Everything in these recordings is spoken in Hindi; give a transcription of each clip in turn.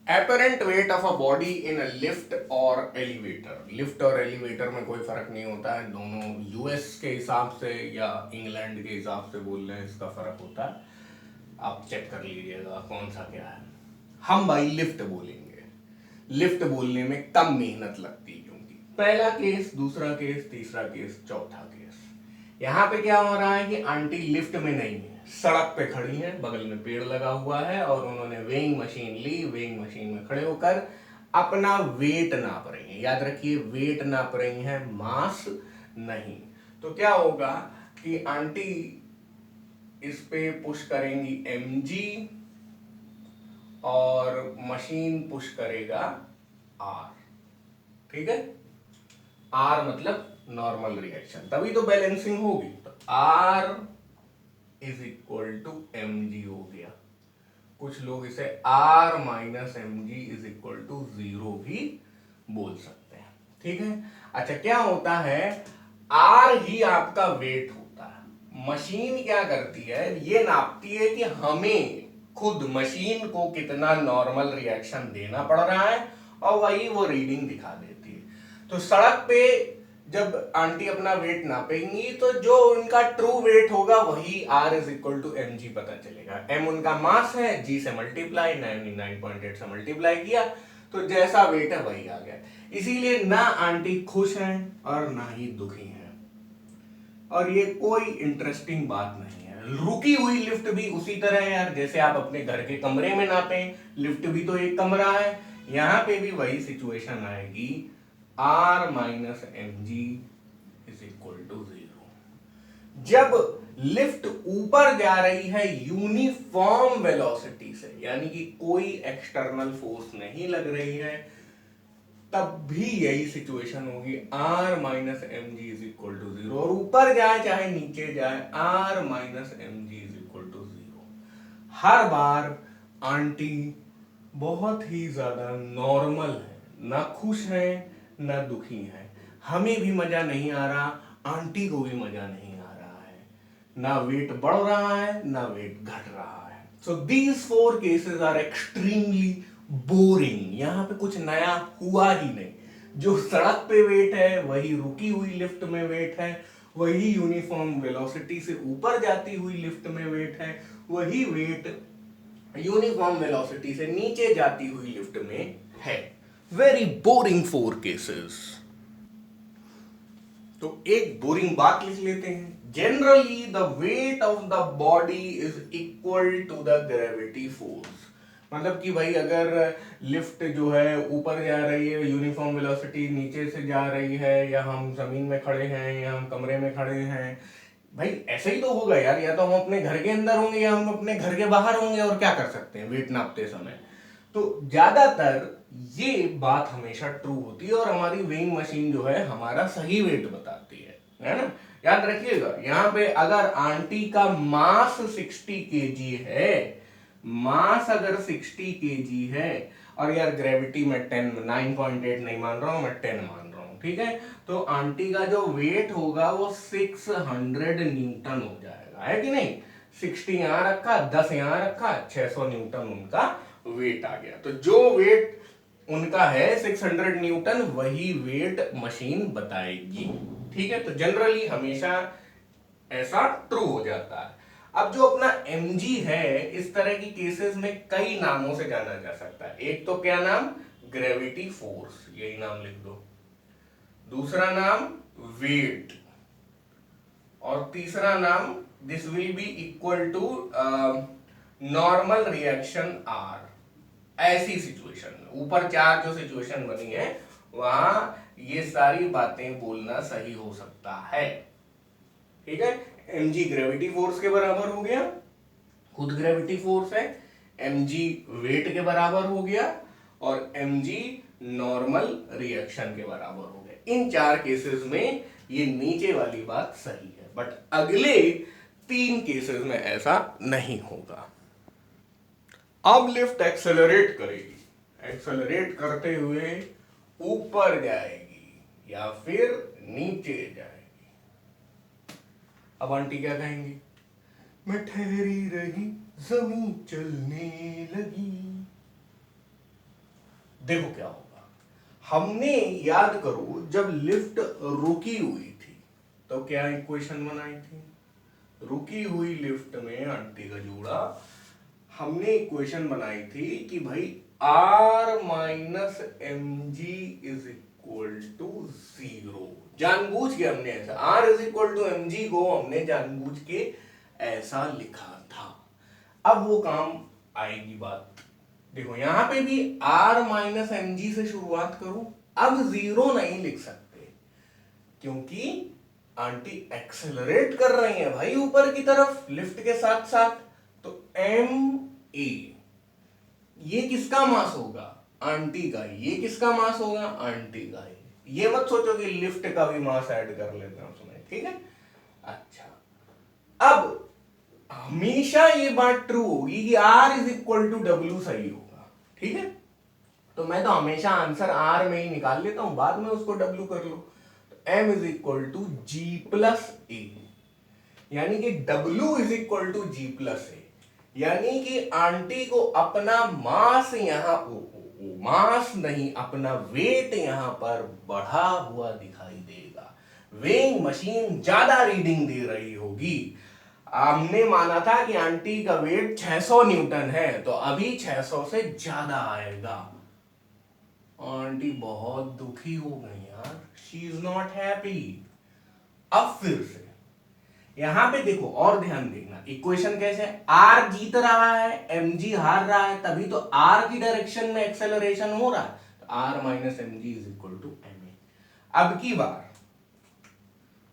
Apparent weight of a body in a lift और एलिवेटर। लिफ्ट और एलिवेटर में कोई फर्क नहीं होता है, दोनों यूएस के हिसाब से या इंग्लैंड के हिसाब से बोल रहे हैं, इसका फर्क होता है। आप चेक कर लीजिएगा कौन सा क्या है। हम भाई लिफ्ट बोलेंगे। लिफ्ट बोलने में कम मेहनत लगती है, क्योंकि पहला केस, दूसरा केस, तीसरा केस, चौथा केस। यहां पे क्या हो रहा है कि आंटी लिफ्ट में नहीं है, सड़क पे खड़ी है, बगल में पेड़ लगा हुआ है और उन्होंने वेइंग मशीन ली। वेइंग मशीन में खड़े होकर अपना वेट नाप रही है। याद रखिए, वेट नाप रही है, मास नहीं। तो क्या होगा कि आंटी इस पे पुश करेंगी mg और मशीन पुश करेगा r। ठीक है, r मतलब नॉर्मल रिएक्शन, तभी तो बैलेंसिंग होगी। तो r is equal to mg हो गया। कुछ लोग इसे r minus M G is equal to 0 भी बोल सकते हैं। ठीक है, अच्छा क्या होता है, r ही आपका वेट होता है। मशीन क्या करती है, ये नापती है कि हमें खुद मशीन को कितना नॉर्मल रिएक्शन देना पड़ रहा है और वही वो रीडिंग दिखा देती है। तो सड़क पे जब आंटी अपना वेट नापेंगी तो जो उनका ट्रू वेट होगा वही r is equal to M G पता चलेगा। m उनका मास है, g से मल्टीप्लाई 99.8 से मल्टीप्लाई किया तो जैसा वेट है वही आ गया। इसीलिए ना आंटी खुश हैं और ना ही दुखी हैं। और ये कोई इंटरेस्टिंग बात नहीं है। रुकी हुई लिफ्ट भी उसी तरह है यार, जैसे आप अपने घर के कमरे में नापें, लिफ्ट भी तो एक कमरा है। यहां पे भी वही सिचुएशन आएगी, r minus M G is equal to 0। जब लिफ्ट ऊपर जा रही है यूनिफॉर्म वेलोसिटी से, यानी कि कोई एक्सटर्नल फोर्स नहीं लग रही है, तब भी यही सिचुएशन होगी, r minus M G is equal to 0। और ऊपर जाए चाहे नीचे जाए, r minus M G is equal to 0। हर बार आंटी बहुत ही ज्यादा नॉर्मल है, ना खुश है ना दुखी है। हमें भी मजा नहीं आ रहा, आंटी को भी मजा नहीं आ रहा है। ना वेट बढ़ रहा है ना वेट घट रहा है। So these four cases are extremely boring. यहां पे कुछ नया हुआ ही नहीं। जो सड़क पे वेट है वही रुकी हुई लिफ्ट में वेट है, वही यूनिफॉर्म वेलोसिटी से ऊपर जाती हुई लिफ्ट में वेट है, वही वेट यूनिफॉर्म वेलोसिटी से नीचे जाती हुई लिफ्ट में है। Very boring four cases. तो एक बोरिंग बात लिख लेते हैं, generally the weight of the body is equal to the gravity force. मतलब कि भाई अगर लिफ्ट जो है ऊपर जा रही है, यूनिफॉर्म वेलोसिटी नीचे से जा रही है, या हम जमीन में खड़े हैं या हम कमरे में खड़े हैं, भाई ऐसे ही तो होगा यार। या तो हम अपने घर के अंदर होंगे या हम अपने घर के बाहर होंगे, और क्या कर सकते हैं वेट नापते समय। तो ज्यादातर ये बात हमेशा ट्रू होती है और हमारी वेइंग मशीन जो है हमारा सही वेट बताती है ना। याद रखिएगा, यहाँ पे अगर आंटी का मास 60 केजी है, मास अगर 60 केजी है, और यार ग्रेविटी में 9.8 नहीं मान रहा हूं मैं, 10 मान रहा हूं, ठीक है, तो आंटी का जो वेट होगा वो 600 न्यूटन हो जाएगा, है कि नहीं। 60 यहां रखा, 10 यहां रखा, 600 न्यूटन उनका वेट आ गया। तो जो वेट उनका है 600 न्यूटन, वही वेट मशीन बताएगी। ठीक है, तो जनरली हमेशा ऐसा ट्रू हो जाता है। अब जो अपना mg है, इस तरह की केसेस में कई नामों से जाना जा सकता है। एक तो क्या नाम, ग्रेविटी फोर्स, यही नाम लिख दो। दूसरा नाम वेट, और तीसरा नाम this will be equal to normal reaction R. ऐसी सिचुएशन में ऊपर चार जो सिचुएशन बनी है वहां ये सारी बातें बोलना सही हो सकता है। ठीक है, mg ग्रेविटी फोर्स के बराबर हो गया, खुद ग्रेविटी फोर्स है। mg वेट के बराबर हो गया, और mg नॉर्मल रिएक्शन के बराबर हो गया। इन चार केसेस में ये नीचे वाली बात सही है, बट अगले तीन केसेस में ऐसा नहीं होगा। अब लिफ्ट एक्सेलरेट करेगी, एक्सेलरेट करते हुए ऊपर जाएगी या फिर नीचे जाएगी। अब आंटी क्या कहेंगी, मैं ठहरी रही जमीन चलने लगी। देखो क्या होगा, हमने याद करो जब लिफ्ट रुकी हुई थी तो क्या इक्वेशन बनाई थी, रुकी हुई लिफ्ट में आंटी का जोड़ा, हमने इक्वेशन बनाई थी कि भाई R minus M G is equal to 0। जानबूझ के हमने ऐसा R is equal to M G को हमने जानबूझ के ऐसा लिखा था। अब वो काम आएगी बात, देखो यहां पे भी R माइनस एम जी से शुरुआत करो, अब 0 नहीं लिख सकते क्योंकि आंटी एक्सेलरेट कर रही है भाई ऊपर की तरफ लिफ्ट के साथ साथ, तो एम ए ये किसका मास होगा, आंटी का, ये किसका मास होगा, आंटी का। ये मत सोचो कि लिफ्ट का भी मास ऐड कर लेते हैं उसमें, ठीक है। अच्छा, अब हमेशा ये बात ट्रू होगी कि R is equal to W सही होगा, ठीक है। तो मैं तो हमेशा आंसर R में ही निकाल लेता हूं, बाद में उसको W कर लो। तो M is equal to G plus A, यानी कि W is equal to G plus A, यानी कि आंटी को अपना मास यहां मास नहीं अपना वेट यहां पर बढ़ा हुआ दिखाई देगा। वेइंग मशीन ज्यादा रीडिंग दे रही होगी। हमने माना था कि आंटी का वेट 600 न्यूटन है, तो अभी 600 से ज्यादा आएगा। आंटी बहुत दुखी हो गई यार, शी इज नॉट हैप्पी। अब फिर से यहां पे देखो और ध्यान देना, इक्वेशन कैसे है, आर जीत रहा है एम जी हार रहा है, तभी तो आर की डायरेक्शन में एक्सेलरेशन हो रहा है, तो R minus M G is equal to M A. अब की बार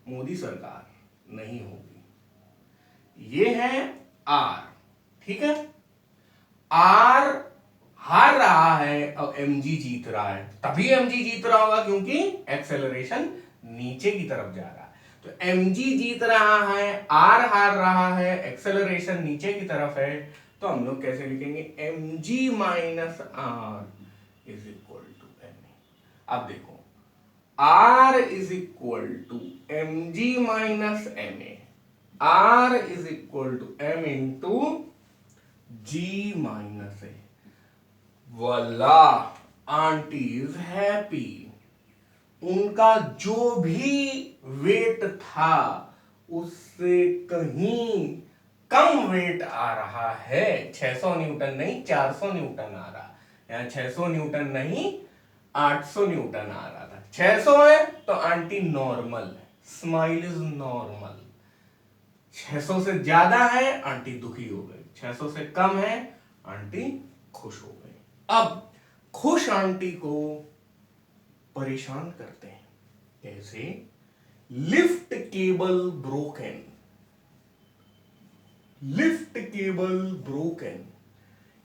मोदी सरकार नहीं होगी, ये है आर, ठीक है, आर हार रहा है और एम जी जीत रहा है, तभी एम जी जीत रहा होगा क्योंकि एक्सेलरेशन नीचे की तरफ जा रहा है। तो एम जी जीत रहा है, आर हार रहा है, एक्सेलरेशन नीचे की तरफ है, तो हम लोग कैसे लिखेंगे, M G minus R is equal to M A. अब देखो R is equal to M G minus M A, R is equal to M into G minus A. वाला आंटी इज हैप्पी, उनका जो भी वेट था उससे कहीं कम वेट आ रहा है, 600 न्यूटन नहीं 400 न्यूटन आ रहा, यहाँ 600 न्यूटन नहीं 800 न्यूटन आ रहा था। 600 है तो आंटी नॉर्मल है, स्माइल इज नॉर्मल। 600 से ज्यादा है आंटी दुखी हो गई, 600 से कम है आंटी खुश हो गई। अब खुश आंटी को परेशान करते हैं, कैसे, lift cable broken, lift cable broken,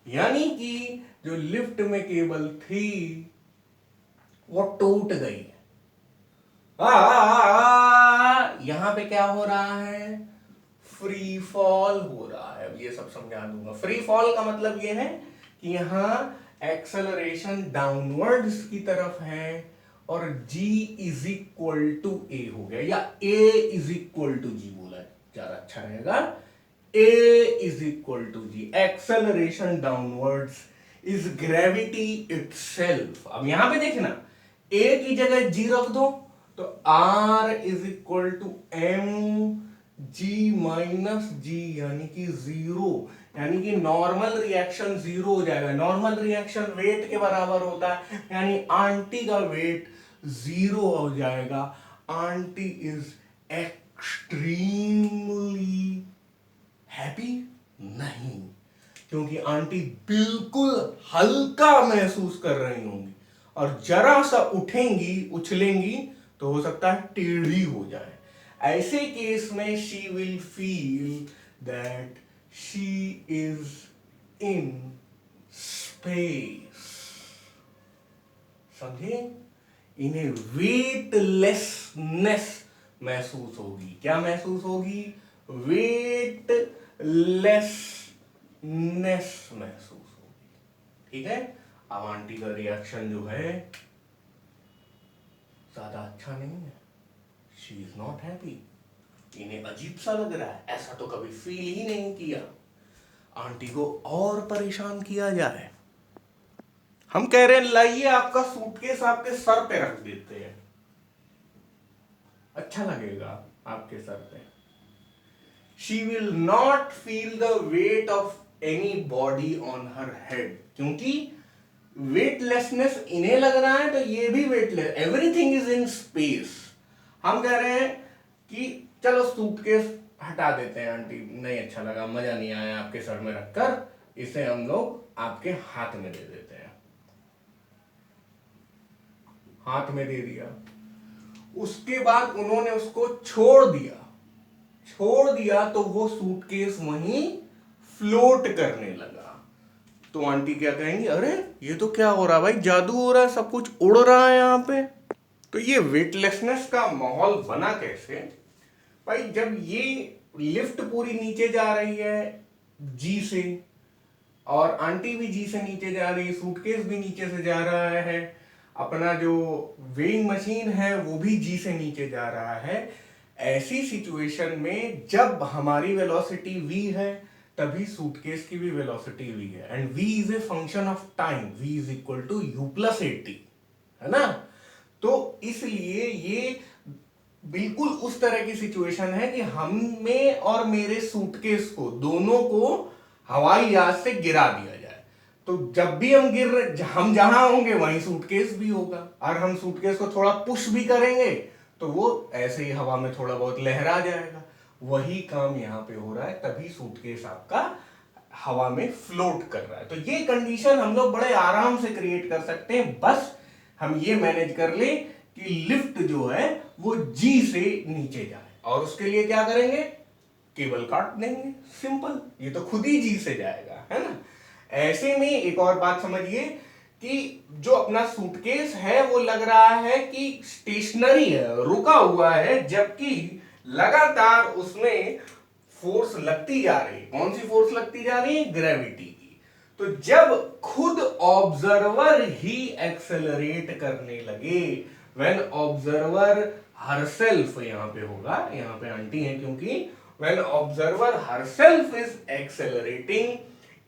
यानी कि जो लिफ्ट में केबल थी वो टूट गई। यहां पे क्या हो रहा है, फ्री फॉल हो रहा है। अब ये सब समझा दूंगा। फ्री फॉल का मतलब ये है कि यहां एक्सेलरेशन डाउनवर्ड्स की तरफ है और G is equal to A हो गया, या A is equal to G बोला ज्यादा अच्छा रहेगा। A is equal to G, acceleration downwards is gravity itself. अब यहां पे देखना, A की जगह G रख दो तो R is equal to M G minus G, यानी कि 0, यानी कि नॉर्मल रिएक्शन 0 हो जाएगा। नॉर्मल रिएक्शन वेट के बराबर होता है, यानी आंटी का वेट 0 हो जाएगा। आंटी इज एक्सट्रीमली हैप्पी नहीं, क्योंकि आंटी बिल्कुल हल्का महसूस कर रही होंगी और जरा सा उठेंगी उछलेंगी तो हो सकता है टेढ़ी हो जाए। ऐसे केस में she will feel that she is in space. समझे, इन्हें वेटलेसनेस महसूस होगी। क्या महसूस होगी, वेटलेसनेस महसूस होगी, ठीक है। अब आंटी का रिएक्शन जो है ज्यादा अच्छा नहीं है, शी इज नॉट हैप्पी, इन्हें अजीब सा लग रहा है, ऐसा तो कभी फील ही नहीं किया। आंटी को और परेशान किया जाए, हम कह रहे हैं लाइए आपका सूटकेस आपके सर पे रख देते हैं, अच्छा लगेगा आपके सर पे। She will not feel the weight of any body on her head, क्योंकि वेटलेसनेस इन्हें लग रहा है तो ये भी weightless, everything is in space. हम कह रहे हैं कि चलो सूटकेस हटा देते हैं आंटी, नहीं अच्छा लगा, मजा नहीं आया आपके सर में रखकर, इसे हम लोग आपके हाथ में दे देते हैं। हाथ में दे दिया, उसके बाद उन्होंने उसको छोड़ दिया, छोड़ दिया तो वो सूटकेस वहीं फ्लोट करने लगा। तो आंटी क्या कहेंगी, अरे ये तो क्या हो रहा है भाई, जादू हो रहा है, सब कुछ उड़ रहा है यहाँ पे। तो ये वेटलेसनेस का माहौल बना कैसे भाई, जब ये लिफ्ट पूरी नीचे जा रही है जी से, और आंटी भी जी से नीचे जा रही है, सूटकेस भी नीचे से जा रहा है, अपना जो वेइंग मशीन है वो भी जी से नीचे जा रहा है। ऐसी सिचुएशन में जब हमारी वेलोसिटी v है तभी सूटकेस की भी वेलोसिटी v है, and v is a function of time, v is equal to u plus A T, है ना। तो इसलिए ये बिल्कुल उस तरह की सिचुएशन है कि हमें और मेरे सूटकेस को दोनों को हवाई जहाज से गिरा दिया जाए, तो जब भी हम जहां होंगे वहीं सूटकेस भी होगा, और हम सूटकेस को थोड़ा पुश भी करेंगे तो वो ऐसे ही हवा में थोड़ा बहुत लहरा जाएगा। वही काम यहां पे हो रहा है, तभी सूटकेस आपका हवा में फ्लोट कर रहा है। तो ये कंडीशन हम लोग बड़े आराम से क्रिएट कर सकते हैं, बस हम ये मैनेज कर ले कि लिफ्ट जो है वो जी से नीचे जाए, और उसके लिए क्या करेंगे, केबल काट देंगे, सिंपल, ये तो खुद ही जी से जाएगा, है ना। ऐसे में एक और बात समझिए कि जो अपना सूटकेस है वो लग रहा है कि स्टेशनरी है, रुका हुआ है, जबकि लगातार उसमें फोर्स लगती जा रही है। कौन सी फोर्स लगती जा रही है, ग्रेविटी की। तो जब खुद ऑब्जर्वर ही एक्सेलरेट करने लगे, व्हेन ऑब्जर्वर हरसेल्फ, यहां पे होगा, यहां पे आंटी है क्योंकि, when observer herself is accelerating,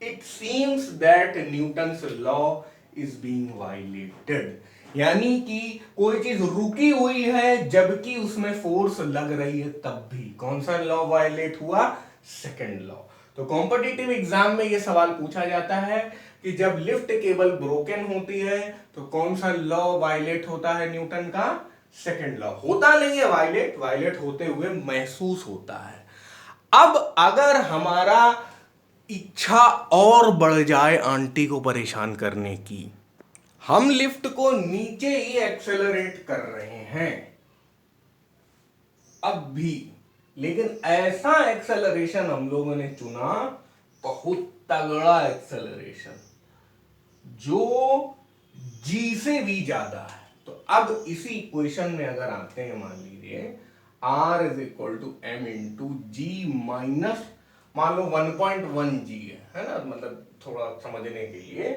it seems that Newton's law is being violated. यानी कि कोई चीज रुकी हुई है जबकि उसमें फोर्स लग रही है, तब भी कौन सा लॉ वायलेट हुआ, सेकंड लॉ। तो कॉम्पिटिटिव एग्जाम में यह सवाल पूछा जाता है कि जब लिफ्ट केबल ब्रोकन होती है तो कौन सा लॉ वायलेट होता है न्यूटन का, सेकंड लॉ। होता नहीं है वायलेट, वायलेट होते हुए महसूस होता है। अब अगर हमारा इच्छा और बढ़ जाए आंटी को परेशान करने की, हम लिफ्ट को नीचे ही एक्सेलरेट कर रहे हैं अब भी, लेकिन ऐसा एक्सेलरेशन हम लोगों ने चुना, बहुत तगड़ा एक्सेलरेशन, जो जी से भी ज्यादा है। तो अब इसी इक्वेशन में अगर आते हैं, मान लीजिए R is equal to M into G minus, मान लो 1.1 जी है ना, मतलब थोड़ा समझने के लिए,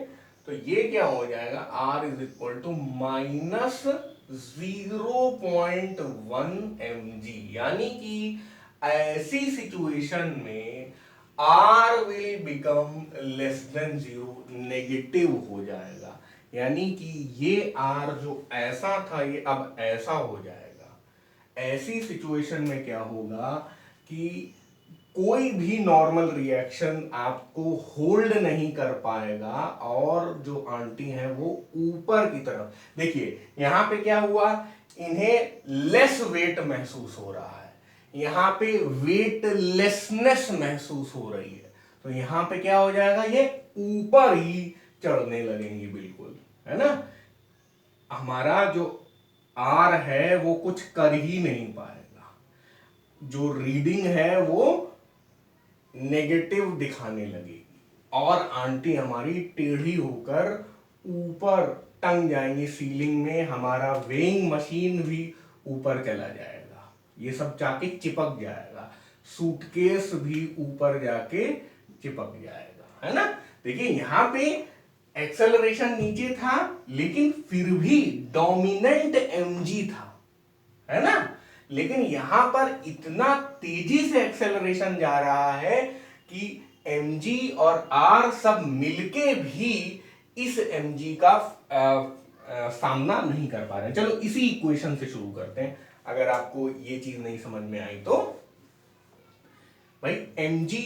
तो ये क्या हो जाएगा, R is equal to minus 0.1 mg, यानी कि ऐसी सिचुएशन में R will become less than 0, negative हो जाएगा। यानी कि ये R जो ऐसा था ये अब ऐसा हो जाएगा। ऐसी सिचुएशन में क्या होगा कि कोई भी नॉर्मल रिएक्शन आपको होल्ड नहीं कर पाएगा, और जो आंटी है वो ऊपर की तरफ, देखिए यहां पे क्या हुआ, इन्हें लेस वेट महसूस हो रहा है, यहां पे वेटलेसनेस महसूस हो रही है, तो यहां पे क्या हो जाएगा, ये ऊपर ही चढ़ने लगेंगी, बिल्कुल, है ना। हमारा जो आर है वो कुछ कर ही नहीं पाएगा, जो रीडिंग है वो नेगेटिव दिखाने लगेगी, और आंटी हमारी टेढ़ी होकर ऊपर टंग जाएंगी सीलिंग में, हमारा वेइंग मशीन भी ऊपर चला जाएगा, ये सब जाके चिपक जाएगा, सूटकेस भी ऊपर जाके चिपक जाएगा, है ना। देखिए यहां पे एक्सेलरेशन नीचे था लेकिन फिर भी डोमिनेंट mg था, है ना। लेकिन यहां पर इतना तेजी से एक्सेलरेशन जा रहा है कि mg और r सब मिलके भी इस mg का सामना नहीं कर पा रहे हैं। चलो इसी इक्वेशन से शुरू करते हैं, अगर आपको ये चीज नहीं समझ में आई तो। भाई mg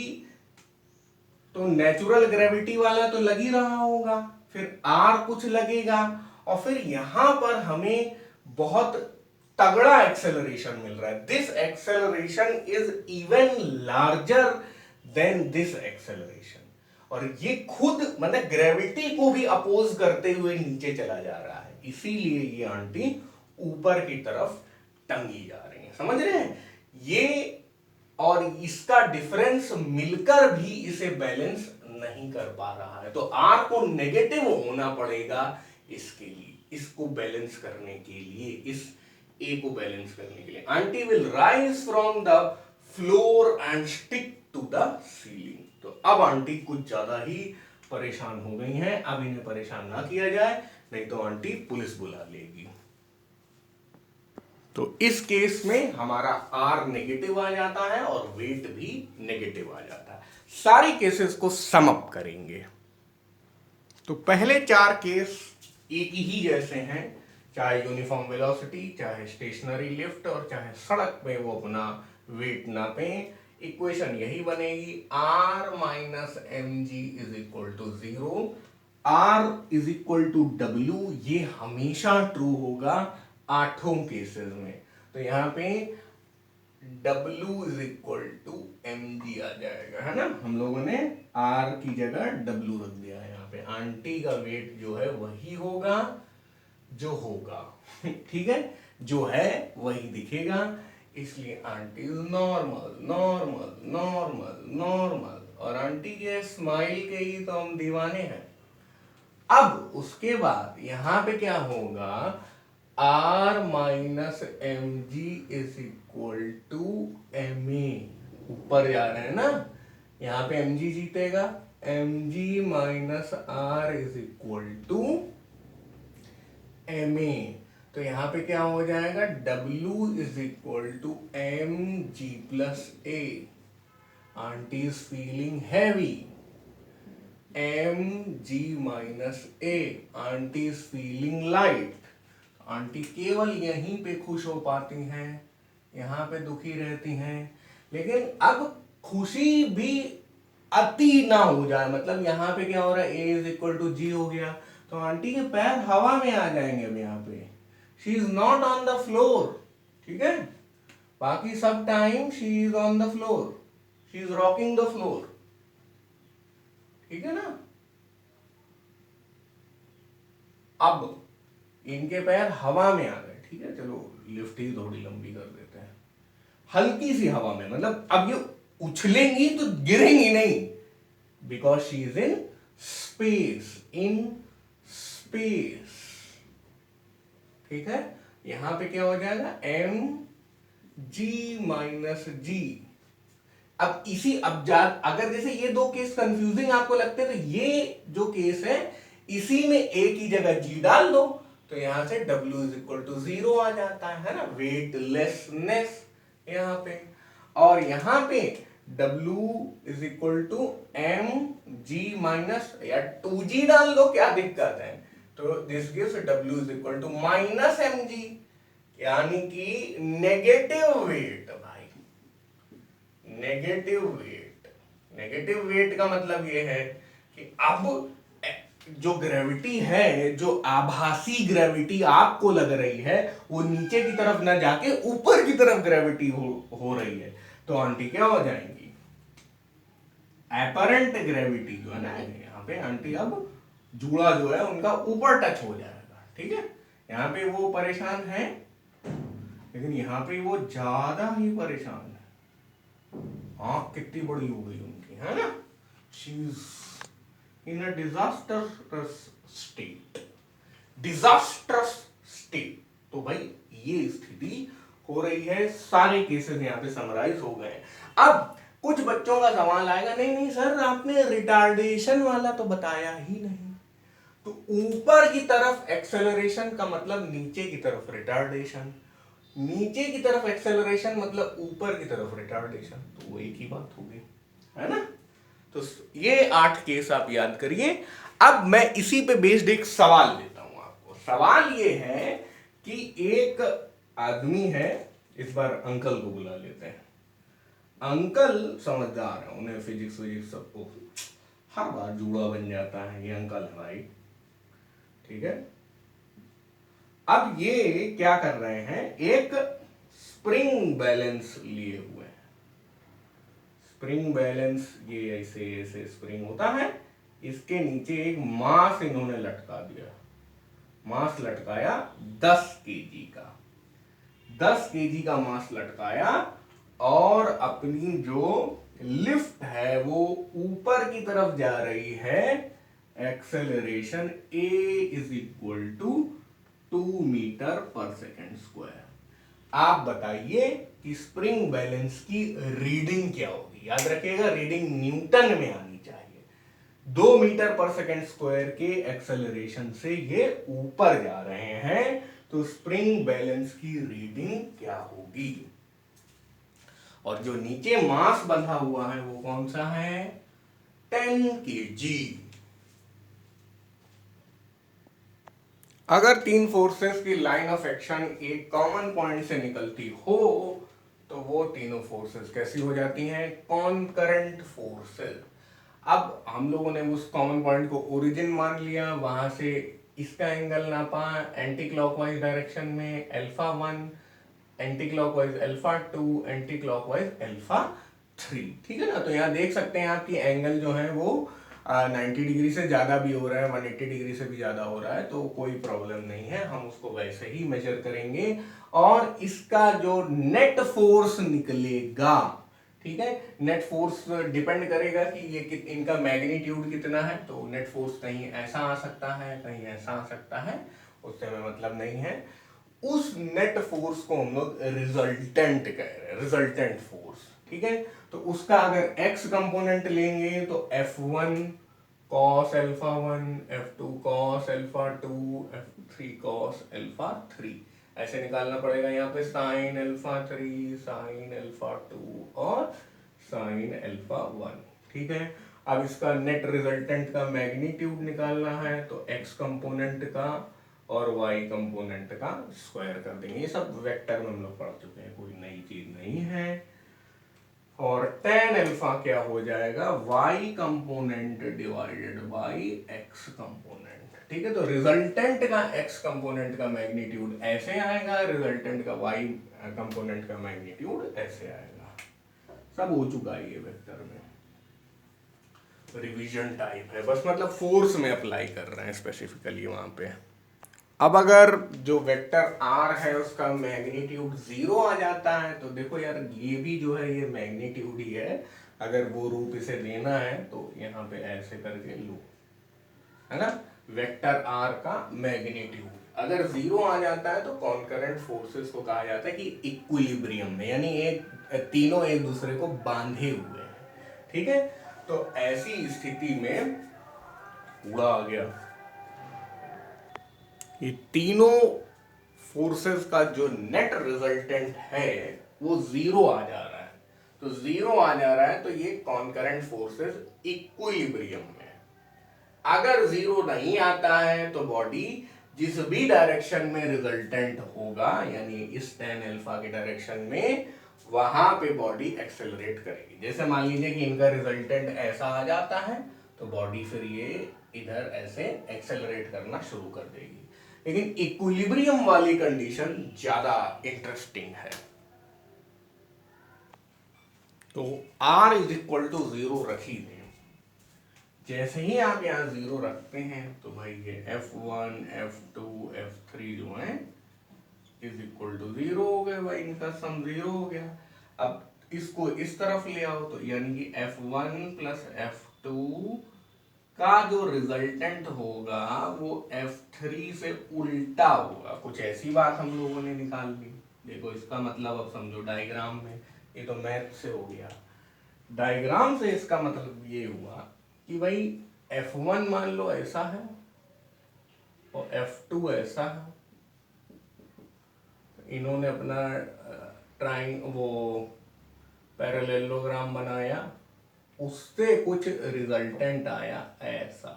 तो नेचुरल ग्रेविटी वाला तो लग ही रहा होगा, फिर r कुछ लगेगा, और फिर यहां पर हमें बहुत तगड़ा एक्सेलरेशन मिल रहा है। This acceleration is even larger than this acceleration, और ये खुद मतलब ग्रेविटी को भी अपोज करते हुए नीचे चला जा रहा है, इसीलिए ये आंटी ऊपर की तरफ टंगी जा रही है। समझ रहे हैं? ये और इसका डिफरेंस मिलकर भी इसे बैलेंस नहीं कर पा रहा है, तो आर को नेगेटिव होना पड़ेगा इसके लिए, इसको बैलेंस करने के लिए, इस ए को बैलेंस करने के लिए। Aunty will rise from the floor and stick to the ceiling. तो अब आंटी कुछ ज्यादा ही परेशान हो गई हैं, अब इन्हें परेशान ना किया जाए, नहीं तो आंटी पुलिस बुला लेगी। तो इस केस में हमारा R नेगेटिव आ जाता है और वेट भी नेगेटिव आ जाता है। सारी केसेस को सम अप करेंगे तो पहले 4 केस एक ही जैसे हैं, चाहे यूनिफॉर्म वेलोसिटी, चाहे स्टेशनरी लिफ्ट, और चाहे सड़क पे वो अपना वेट नापें। इक्वेशन यही बनेगी, R minus M G is equal to 0, R is equal to W। ये हमेशा ट्रू होगा 8 केसेस में। तो यहां पे W is equal to M G आ जाएगा, है ना। हम लोगों ने R की जगह W रख दिया है। यहाँ पे आंटी का वेट जो है वही होगा जो होगा ठीक है, जो है वही दिखेगा, इसलिए aunty is normal normal normal normal. और आंटी के स्माइल के ही तो हम दीवाने हैं। अब उसके बाद यहां पे क्या होगा, R minus M G is equal to M A. ऊपर जा रहे हैं ना, यहां पे एम जी जीतेगा, M G minus R is equal to M A. तो यहां पे क्या हो जाएगा, W is equal to M G plus A. Aunty is feeling heavy, M G minus A. Aunty is feeling light. Aunty केवल यहीं पे खुश हो पाती हैं, यहाँ पे दुखी रहती हैं। लेकिन अब खुशी भी अति ना हो जाए, मतलब यहाँ पे क्या हो रहा है, ए इज इक्वल टू जी हो गया, तो आंटी के पैर हवा में आ जाएंगे। अब यहाँ पे she is not on the floor, ठीक है। बाकी सब time she is on the floor, she is rocking the floor, ठीक है ना। अब इनके पैर हवा में आ गए, ठीक है। चलो लिफ्ट ही थोड़ी लंबी कर देते हैं, हल्की सी हवा में, मतलब अब ये उछलेंगी तो गिरेंगी नहीं, because she is in space, in space, ठीक है। यहां पे क्या हो जाएगा, एम जी माइनस जी। अब इसी अगर जैसे ये 2 केस कंफ्यूजिंग आपको लगते हैं, तो ये जो केस है इसी में ए की जगह जी डाल दो, तो यहां से W इज इक्वल टू 0 आ जाता है ना, वेटलेसनेस यहां पे। और यहां पे W is equal to M G minus या 2G डाल दो, क्या दिक्कत है। तो this gives W is equal to minus M G, यानी कि नेगेटिव वेट। भाई नेगेटिव वेट, नेगेटिव वेट का मतलब ये है कि अब जो ग्रेविटी है, जो आभासी ग्रेविटी आपको लग रही है, वो नीचे की तरफ ना जाके ऊपर की तरफ ग्रेविटी हो रही है। तो आंटी क्या हो जाएंगी, एपरेंट ग्रेविटी जो है ना, यहाँ पे आंटी अब जूड़ा जो है उनका ऊपर टच हो जाएगा, ठीक है। यहाँ पे वो परेशान है, लेकिन यहाँ पे वो ज्यादा ही परेशान है। आंख कितनी बड़ी हो गई उनकी, है ना। She is in a disastrous state, disastrous state। तो भाई ये स्थिति हो रही है, सारे केसेस यहाँ पे समराइज हो गए। अब कुछ बच्चों का सवाल आएगा, नहीं नहीं सर आपने रिटार्डेशन वाला तो बताया ही नहीं। तो ऊपर की तरफ एक्सेलरेशन का मतलब नीचे की तरफ रिटार्डेशन, नीचे की तरफ एक्सेलरेशन मतलब ऊपर की तरफ रिटार्डेशन, तो वो एक ही बात होगी, है ना। तो ये 8 केस आप याद करिए। अब मैं इसी पे बेस्ड एक सवाल देता हूं आपको। सवाल ये है कि एक आदमी है, इस बार अंकल को बुला लेते हैं। अंकल समझदार है, उन्हें फिजिक्स विजिक्स सबको हर बार जुड़ा बन जाता है, ये अंकल है भाई, ठीक है। अब ये क्या कर रहे हैं, एक स्प्रिंग बैलेंस लिए हुए हैं। स्प्रिंग बैलेंस, ये ऐसे ऐसे स्प्रिंग होता है, इसके नीचे एक मास इन्होंने लटका दिया। मास लटकाया 10 केजी का, 10 केजी का मास लटकाया, और अपनी जो लिफ्ट है वो ऊपर की तरफ जा रही है। Acceleration a is equal to 2 metre पर सेकेंड स्क्वायर। आप बताइए कि स्प्रिंग बैलेंस की रीडिंग क्या होगी। याद रखिएगा, रीडिंग न्यूटन में आनी चाहिए। 2 मीटर पर सेकेंड स्क्वायर के एक्सेलरेशन से ये ऊपर जा रहे हैं, तो स्प्रिंग बैलेंस की रीडिंग क्या होगी। और जो नीचे मास बंधा हुआ है वो कौन सा है, 10 केजी। अगर तीन फोर्सेस की लाइन ऑफ एक्शन एक कॉमन पॉइंट से निकलती हो, तो वो तीनों फोर्सेस कैसी हो जाती हैं, कॉनकरेंट फोर्सेस। अब हम लोगों ने उस कॉमन पॉइंट को ओरिजिन मान लिया, वहां से इसका एंगल नापा एंटी क्लॉकवाइज डायरेक्शन में α1, एंटी क्लॉकवाइज α2, एंटी क्लॉकवाइज α3, ठीक है ना। तो यहाँ देख सकते हैं आपकी एंगल जो है वो 90 डिग्री से ज्यादा भी हो रहा है, 180 डिग्री से भी ज्यादा हो रहा है, तो कोई प्रॉब्लम नहीं है, हम उसको वैसे ही मेजर करेंगे। और इसका जो नेट फोर्स निकलेगा, ठीक है, नेट फोर्स डिपेंड करेगा कि ये इनका मैग्नीट्यूड कितना है। तो नेट फोर्स कहीं ऐसा आ सकता है, कहीं ऐसा आ सकता है, उससे हमें मतलब नहीं है। उस नेट फोर्स को हम लोग रिजल्टेंट कह रहे हैं, रिजल्टेंट फोर्स, ठीक है। तो उसका अगर x कंपोनेंट लेंगे तो F1 cos α1, F2 cos α2, F3 cos α3, ऐसे निकालना पड़ेगा। यहाँ पे sin α3, sin α2 और sin α1, ठीक है। अब इसका नेट रिजल्टेंट का मैग्नीट्यूड निकालना है, तो x कंपोनेंट का और y कंपोनेंट का स्क्वायर कर देंगे। ये सब वेक्टर में हम लोग पढ़ चुके हैं, कोई नई चीज नहीं है। और tan अल्फा क्या हो जाएगा, y component divided by x component, ठीक है। तो रिजल्टेंट का x कंपोनेंट का मैग्नीट्यूड ऐसे आएगा, रिजल्टेंट का y कंपोनेंट का मैग्नीट्यूड ऐसे आएगा। सब हो चुका है ये वेक्टर में, रिवीजन टाइप है बस, मतलब फोर्स में अप्लाई कर रहे हैं स्पेसिफिकली वहां पे। अब अगर जो वेक्टर r है उसका मैग्नीट्यूड 0 आ जाता है, तो देखो यार ये भी जो है ये मैग्नीट्यूड ही है। अगर वो रूप इसे देना है तो यहाँ पे ऐसे करके लो, है ना, वेक्टर r का मैग्नीट्यूड अगर 0 आ जाता है तो कॉन्करेंट फोर्सेस को कहा जाता है कि इक्विलिब्रियम में, यानी एक तीनों एक दूसरे को बांधे हुए हैं, ठीक है। तो ऐसी स्थिति में पूरा आ गया, ये तीनों फोर्सेस का जो नेट रिजल्टेंट है वो 0 आ जा रहा है। तो 0 आ जा रहा है तो ये कॉन्करेंट फोर्सेस इक्विलिब्रियम में। अगर 0 नहीं आता है तो बॉडी जिस भी डायरेक्शन में रिजल्टेंट होगा, यानी इस tan अल्फा के डायरेक्शन में, वहां पे बॉडी एक्सेलरेट करेगी। जैसे मान लीजिए कि इनका रिजल्टेंट ऐसा आ जाता है, तो बॉडी फिर ये इधर ऐसे एक्सेलरेट करना शुरू कर देगी। लेकिन इक्विलिब्रियम वाली कंडीशन ज्यादा इंटरेस्टिंग है। तो R इज इक्वल टू 0 रख ही दें। जैसे ही आप यहाँ 0 रखते हैं तो भाई ये F1, F2, F3 जो है इज इक्वल टू 0 हो गए भाई, इनका सम 0 हो गया। अब इसको इस तरफ ले आओ, तो यानी कि F1 प्लस F2 का जो रिजल्टेंट होगा वो F3 से उल्टा होगा। कुछ ऐसी बात हम लोगों ने निकाल ली। देखो इसका मतलब अब समझो डायग्राम में, ये तो मैथ से हो गया, डायग्राम से इसका मतलब ये हुआ कि भाई F1 मान लो ऐसा है और F2 ऐसा है, इन्होंने अपना वो पैरेललोग्राम बनाया, उससे कुछ रिजल्टेंट आया ऐसा,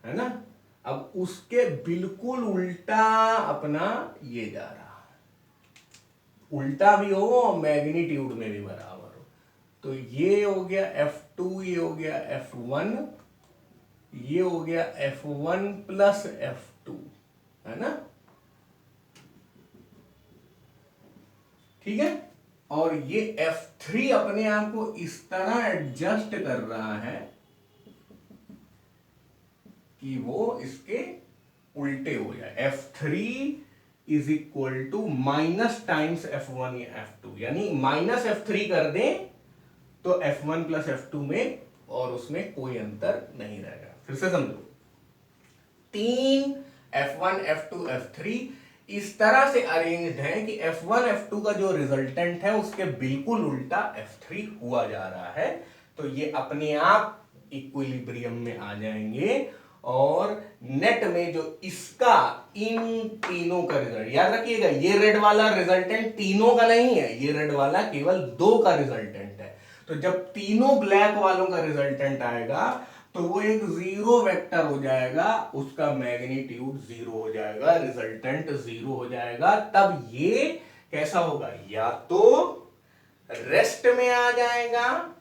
है ना। अब उसके बिल्कुल उल्टा अपना ये जा रहा है, उल्टा भी हो और मैग्नीट्यूड में भी बराबर हो। तो ये हो गया F2, ये हो गया F1, ये हो गया F1 प्लस F2, है ना, ठीक है। और ये F3 अपने आप को इस तरह एडजस्ट कर रहा है कि वो इसके उल्टे हो जाए। F3 is equal to minus times F1 या F2, यानी माइनस F3 कर दें तो F1 प्लस F2 में और उसमें कोई अंतर नहीं रहेगा। फिर से समझो, तीन F1 F2 F3 इस तरह से अरेंज्ड है कि F1 F2 का जो रिजल्टेंट है उसके बिल्कुल उल्टा F3 हुआ जा रहा है। तो ये अपने आप इक्विलिब्रियम में आ जाएंगे और नेट में जो इसका इन तीनों का रिजल्ट, याद रखिएगा ये रेड वाला रिजल्टेंट तीनों का नहीं है, ये रेड वाला केवल दो का रिजल्टेंट है। तो जब तीनों ब्लैक वालों का रिजल्टेंट आएगा तो वो एक जीरो वेक्टर हो जाएगा, उसका मैग्नीट्यूड जीरो हो जाएगा, रिजल्टेंट जीरो हो जाएगा। तब ये कैसा होगा, या तो रेस्ट में आ जाएगा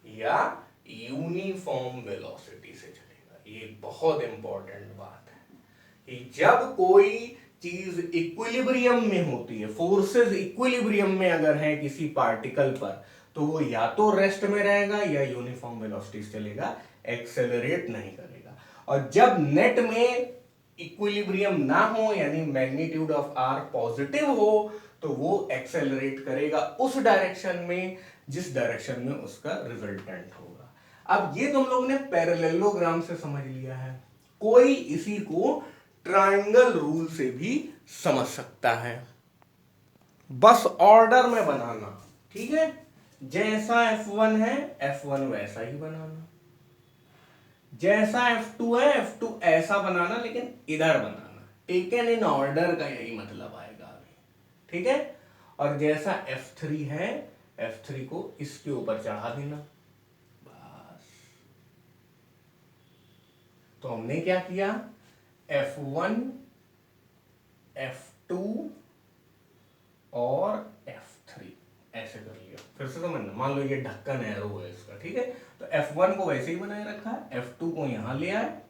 या यूनिफॉर्म वेलोसिटी से चलेगा। ये बहुत इंपॉर्टेंट बात है कि जब कोई चीज इक्विलिब्रियम में होती है, फोर्सेस इक्विलिब्रियम में अगर है किसी पार्टिकल पर, तो वो या तो रेस्ट में रहेगा या यूनिफॉर्म वेलोसिटी से चलेगा, एक्सेलरेट नहीं करेगा। और जब नेट में इक्विलिब्रियम ना हो यानी मैग्नीट्यूड ऑफ आर पॉजिटिव हो तो वो एक्सेलरेट करेगा उस डायरेक्शन में जिस डायरेक्शन में उसका रिजल्टेंट होगा। अब ये तुम लोगों ने पैरेललोग्राम से समझ लिया है, कोई इसी को ट्रायंगल रूल से भी समझ सकता है, बस ऑर्डर में बनाना, ठीक है। जैसा F1 है F1 वैसा ही बनाना, जैसा F2 है F2 ऐसा बनाना, लेकिन इधर बनाना, टेकन इन ऑर्डर का यही मतलब आएगा अभी, ठीक है। और जैसा F3 है F3 को इसके ऊपर चढ़ा देना, बस। तो हमने क्या किया, F1 F2 और F3 ऐसे कर लिया। फिर से समझना, मान लो ये ढक्कन एरो है इसका, ठीक है। तो F1 को वैसे ही बनाए रखा है, F2 को यहां ले आए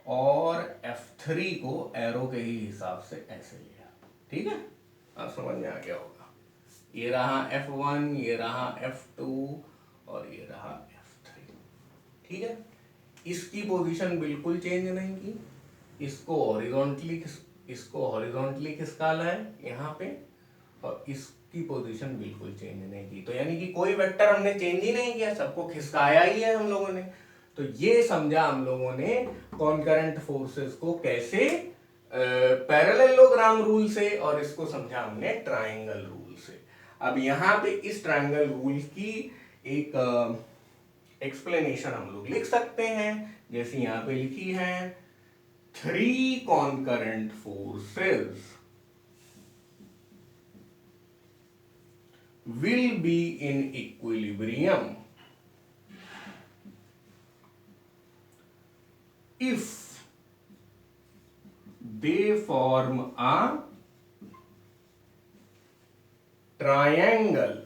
और F3 को एरो के ही हिसाब से ऐसे लिया, ठीक है। अब समझ में आ गया होगा, ये रहा F1, ये रहा F2 और ये रहा F3, ठीक है। इसकी पोजीशन बिल्कुल चेंज नहीं की, इसको हॉरिजॉन्टली खिसकाला है यहाँ पे, और इसकी पोजीशन बिल्कुल चेंज नहीं की। तो यानी कि कोई वेक्टर हमने चेंज ही नहीं किया, सबको खिसकाया ही है हम लोगों ने। तो ये समझा हम लोगों ने कॉन्करेंट फोर्सेस को कैसे, पैरेललोग्राम रूल से, और इसको समझा हमने ट्रायंगल रूल से। अब यहाँ पे इस ट्रायंगल रूल की एक एक्सप्लेनेशन हम लोग लिख सकते हैं, जैसे यहाँ पे लिखी है, 3 concurrent forces will be in equilibrium if they form a triangle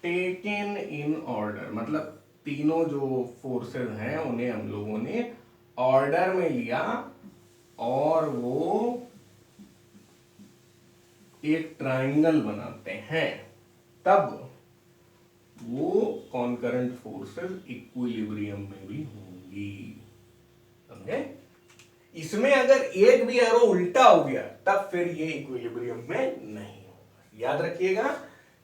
taken in order। मतलब तीनों जो फोर्सेस हैं उन्हें हम लोगों ने ऑर्डर में लिया और वो एक ट्रायंगल बनाते हैं, तब वो कॉन्करेंट फोर्सेस इक्विलिब्रियम में भी होंगी, समझे। इसमें अगर एक भी एरो उल्टा हो गया तब फिर ये इक्विलिब्रियम में नहीं होगा। याद रखिएगा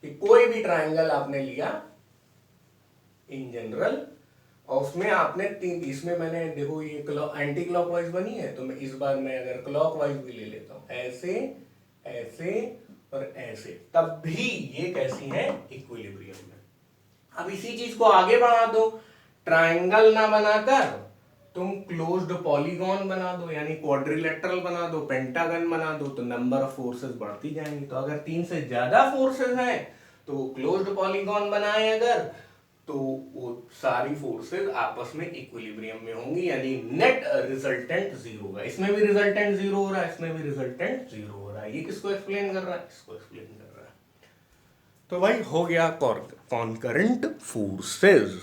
कि कोई भी ट्रायंगल आपने लिया इन जनरल, और उसमें आपने तीन, इसमें मैंने देखो ये एंटी क्लॉकवाइज बनी है, तो मैं इस बार मैं अगर क्लॉकवाइज भी ले लेता हूं, ऐसे ऐसे और ऐसे, तब भी ये कैसी है, इक्विलिब्रियम में। अब इसी चीज को आगे बढ़ा दो, ट्रायंगल ना बनाकर तुम क्लोज्ड पॉलीगॉन बना दो, यानी क्वाड्रिलेटरल बना दो, पेंटागन बना दो, तो नंबर ऑफ फोर्सेस बढ़ती जाएंगी। तो अगर 3 से ज्यादा फोर्सेस हैं तो क्लोज्ड पॉलीगॉन बनाए अगर, तो वो सारी फोर्सेस आपस में इक्विलिब्रियम में होंगी, यानी नेट रिजल्टेंट जीरो होगा। इसमें भी रिजल्टेंट जीरो हो रहा है, इसमें भी रिजल्टेंट जीरो हो रहा है। ये किसको एक्सप्लेन कर रहा है? इसको एक्सप्लेन कर रहा है। तो भाई हो गया कॉन्करेंट फोर्सेस।